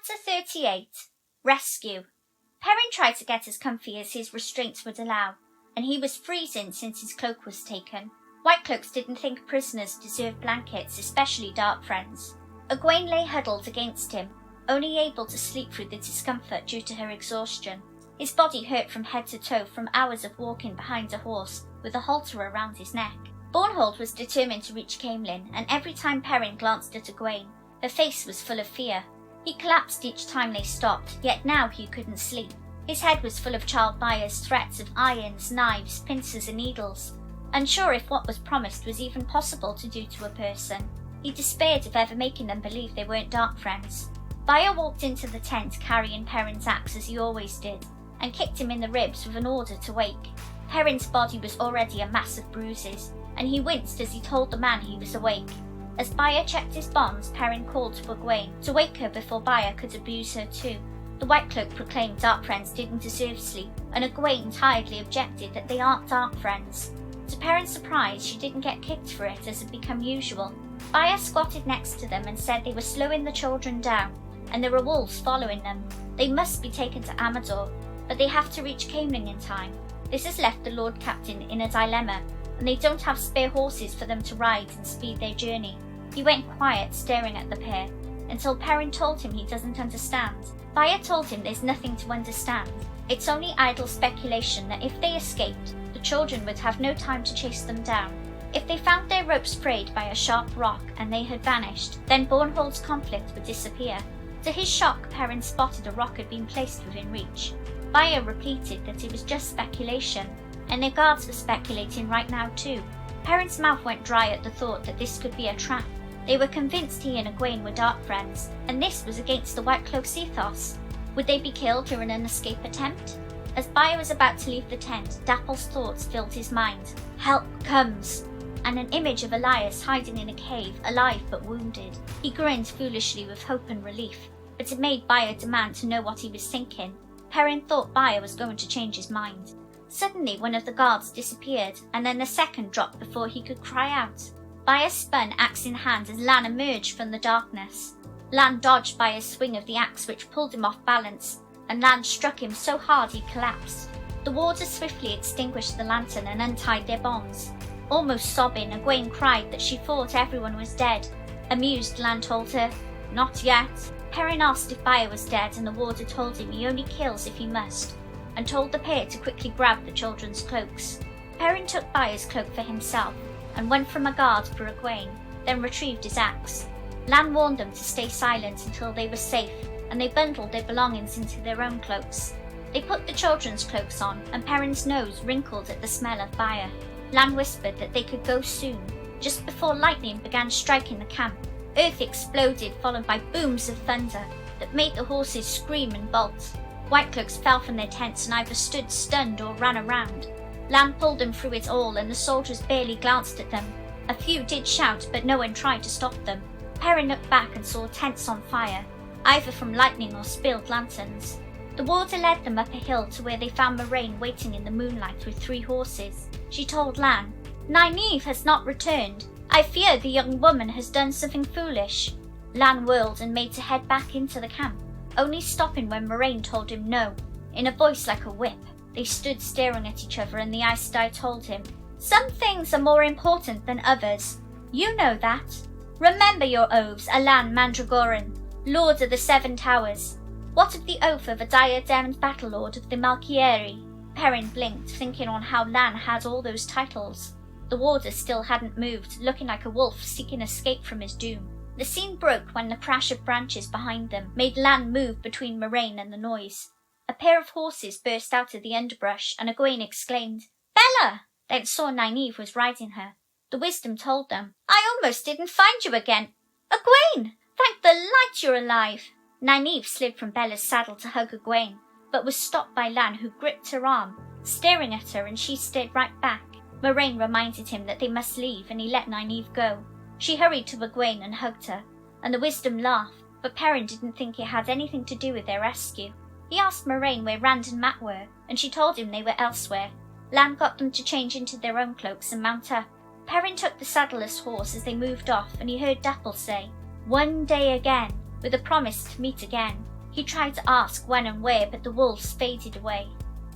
Chapter 38. Rescue. Perrin tried to get as comfy as his restraints would allow, and he was freezing since his cloak was taken. White Cloaks didn't think prisoners deserved blankets, especially dark friends. Egwene lay huddled against him, only able to sleep through the discomfort due to her exhaustion. His body hurt from head to toe from hours of walking behind a horse with a halter around his neck. Bornhold was determined to reach Caemlyn, and every time Perrin glanced at Egwene, her face was full of fear. He collapsed each time they stopped, yet now he couldn't sleep. His head was full of Child Buyer's threats of irons, knives, pincers and needles, unsure if what was promised was even possible to do to a person. He despaired of ever making them believe they weren't dark friends. Buyer walked into the tent carrying Perrin's axe as he always did, and kicked him in the ribs with an order to wake. Perrin's body was already a mass of bruises, and he winced as he told the man he was awake. As Buyer checked his bonds, Perrin called to Egwene to wake her before Buyer could abuse her too. The White Cloak proclaimed dark friends didn't deserve sleep, and Egwene tiredly objected that they aren't dark friends. To Perrin's surprise, she didn't get kicked for it as had become usual. Buyer squatted next to them and said they were slowing the children down, and there were wolves following them. They must be taken to Amador, but they have to reach Caemlyn in time. This has left the Lord Captain in a dilemma, and they don't have spare horses for them to ride and speed their journey. He went quiet, staring at the pair, until Perrin told him he doesn't understand. Buyer told him there's nothing to understand. It's only idle speculation that if they escaped, the children would have no time to chase them down. If they found their ropes frayed by a sharp rock and they had vanished, then Bornhold's conflict would disappear. To his shock, Perrin spotted a rock had been placed within reach. Buyer repeated that it was just speculation, and their guards were speculating right now too. Perrin's mouth went dry at the thought that this could be a trap. They were convinced he and Egwene were dark friends, and this was against the White Cloak's ethos. Would they be killed during an escape attempt? As Buyer was about to leave the tent, Dapple's thoughts filled his mind. Help comes! And an image of Elias hiding in a cave, alive but wounded. He grinned foolishly with hope and relief, but it made Buyer demand to know what he was thinking. Perrin thought Buyer was going to change his mind. Suddenly one of the guards disappeared, and then the second dropped before he could cry out. Buyer spun, axe in hand, as Lan emerged from the darkness. Lan dodged Buyer's swing of the axe, which pulled him off balance, and Lan struck him so hard he collapsed. The warders swiftly extinguished the lantern and untied their bonds. Almost sobbing, Egwene cried that she thought everyone was dead. Amused, Lan told her, "Not yet." Perrin asked if Buyer was dead, and the warder told him he only kills if he must, and told the pair to quickly grab the children's cloaks. Perrin took Buyer's cloak for himself, and went from a guard for Egwene, then retrieved his axe. Lan warned them to stay silent until they were safe, and they bundled their belongings into their own cloaks. They put the children's cloaks on, and Perrin's nose wrinkled at the smell of Buyer. Lan whispered that they could go soon. Just before lightning began striking the camp, earth exploded, followed by booms of thunder that made the horses scream and bolt. White Cloaks fell from their tents and either stood stunned or ran around. Lan pulled them through it all, and the soldiers barely glanced at them. A few did shout, but no one tried to stop them. Perrin looked back and saw tents on fire, either from lightning or spilled lanterns. The warder led them up a hill to where they found Moraine waiting in the moonlight with 3 horses. She told Lan, "Nynaeve has not returned. I fear the young woman has done something foolish." Lan whirled and made to head back into the camp, only stopping when Moraine told him no, in a voice like a whip. They stood staring at each other, and the Aes Sedai told him, "Some things are more important than others. You know that. Remember your oaths, Alan Mandragoran, Lord of the 7 Towers. What of the oath of a diademed battle lord of the Malkieri?" Perrin blinked, thinking on how Lan had all those titles. The warder still hadn't moved, looking like a wolf seeking escape from his doom. The scene broke when the crash of branches behind them made Lan move between Moraine and the noise. A pair of horses burst out of the underbrush, and Egwene exclaimed, "Bella!" then saw Nynaeve was riding her. The wisdom told them, "I almost didn't find you again. Egwene! Thank the light you're alive!" Nynaeve slid from Bella's saddle to hug Egwene, but was stopped by Lan, who gripped her arm, staring at her, and she stared right back. Moraine reminded him that they must leave, and he let Nynaeve go. She hurried to Egwene and hugged her, and the wisdom laughed, but Perrin didn't think it had anything to do with their rescue. He asked Moraine where Rand and Mat were, and she told him they were elsewhere. Lan got them to change into their own cloaks and mount up. Perrin took the saddleless horse as they moved off, and he heard Dapple say, "One day again," with a promise to meet again. He tried to ask when and where, but the wolves faded away.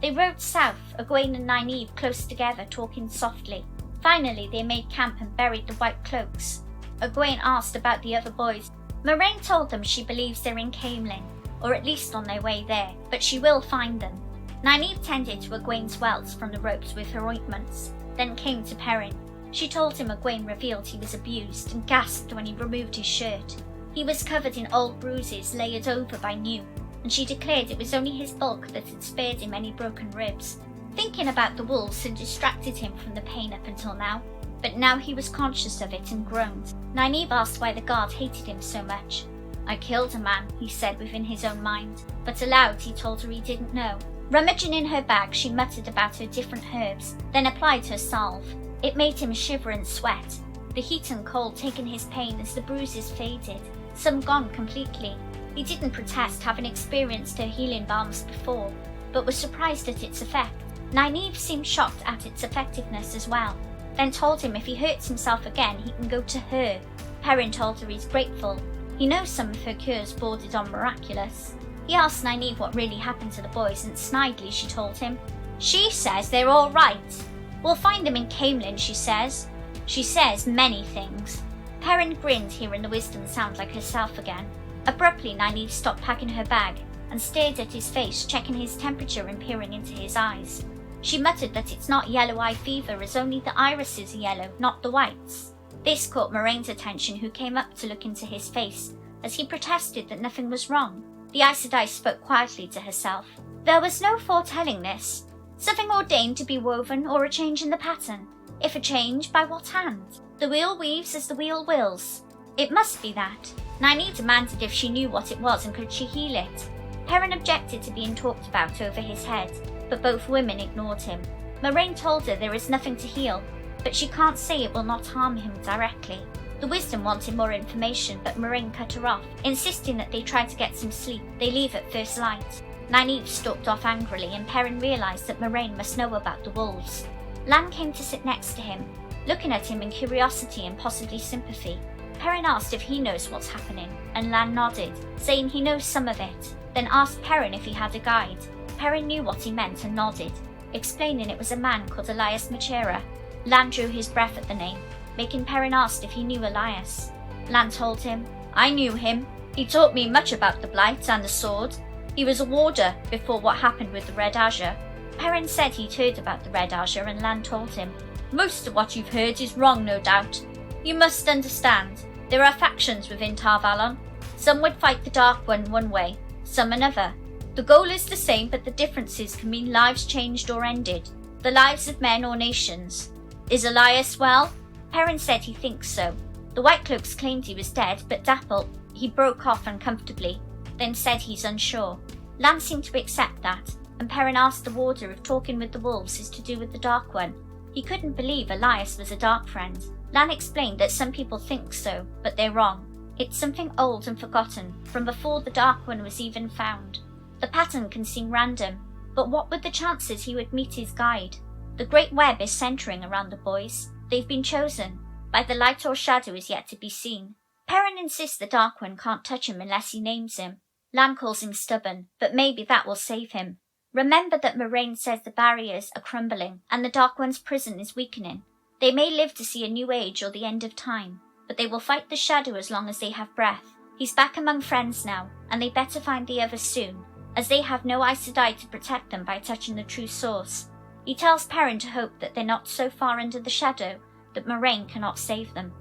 They rode south, Egwene and Nynaeve close together, talking softly. Finally, they made camp and buried the white cloaks. Egwene asked about the other boys. Moraine told them she believes they're in Caemlyn, or at least on their way there, but she will find them. Nynaeve tended to Egwene's welts from the ropes with her ointments, then came to Perrin. She told him Egwene revealed he was abused and gasped when he removed his shirt. He was covered in old bruises layered over by new, and she declared it was only his bulk that had spared him any broken ribs. Thinking about the wolves had distracted him from the pain up until now, but now he was conscious of it and groaned. Nynaeve asked why the guard hated him so much. "I killed a man," he said within his own mind, but aloud he told her he didn't know. Rummaging in her bag, she muttered about her different herbs, then applied her salve. It made him shiver and sweat, the heat and cold taking his pain as the bruises faded, some gone completely. He didn't protest, having experienced her healing balms before, but was surprised at its effect. Nynaeve seemed shocked at its effectiveness as well, then told him if he hurts himself again he can go to her. Perrin told her he's grateful. He knows some of her cures bordered on miraculous. He asked Nynaeve what really happened to the boys, and snidely she told him. "She says they're all right. We'll find them in Caemlyn, she says. She says many things." Perrin grinned, hearing the wisdom sound like herself again. Abruptly, Nynaeve stopped packing her bag and stared at his face, checking his temperature and peering into his eyes. She muttered that it's not yellow eye fever, as only the irises are yellow, not the whites. This caught Moraine's attention, who came up to look into his face, as he protested that nothing was wrong. The Aes Sedai spoke quietly to herself. There was no foretelling this. Something ordained to be woven, or a change in the pattern. If a change, by what hand? The wheel weaves as the wheel wills. It must be that. Nynaeve demanded if she knew what it was and could she heal it. Perrin objected to being talked about over his head, but both women ignored him. Moraine told her there is nothing to heal, but she can't say it will not harm him directly. The wisdom wanted more information, but Moraine cut her off, insisting that they try to get some sleep. They leave at first light. Nynaeve stalked off angrily, and Perrin realised that Moraine must know about the wolves. Lan came to sit next to him, looking at him in curiosity and possibly sympathy. Perrin asked if he knows what's happening, and Lan nodded, saying he knows some of it, then asked Perrin if he had a guide. Perrin knew what he meant and nodded, explaining it was a man called Elias Machera. Lan drew his breath at the name, making Perrin ask if he knew Elias. Lan told him, "I knew him. He taught me much about the Blight and the sword. He was a warder before what happened with the Red Azure." Perrin said he'd heard about the Red Azure, and Lan told him, "Most of what you've heard is wrong, no doubt. You must understand, there are factions within Tar Valon. Some would fight the Dark one way, some another. The goal is the same, but the differences can mean lives changed or ended, the lives of men or nations. Is Elias well?" Perrin said he thinks so. The White Cloaks claimed he was dead, but Dapple, he broke off uncomfortably, then said he's unsure. Lan seemed to accept that, and Perrin asked the warder if talking with the wolves is to do with the Dark One. He couldn't believe Elias was a Dark Friend. Lan explained that some people think so, but they're wrong. It's something old and forgotten, from before the Dark One was even found. The pattern can seem random, but what were the chances he would meet his guide? The Great Web is centering around the boys. They've been chosen. By the light or shadow is yet to be seen. Perrin insists the Dark One can't touch him unless he names him. Lan calls him stubborn, but maybe that will save him. Remember that Moraine says the barriers are crumbling, and the Dark One's prison is weakening. They may live to see a new age or the end of time, but they will fight the shadow as long as they have breath. He's back among friends now, and they better find the others soon, as they have no Aes Sedai to protect them by touching the true source. He tells Perrin to hope that they're not so far under the shadow that Moraine cannot save them.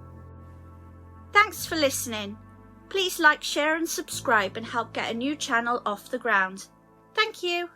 Thanks for listening. Please like, share and subscribe and help get a new channel off the ground. Thank you.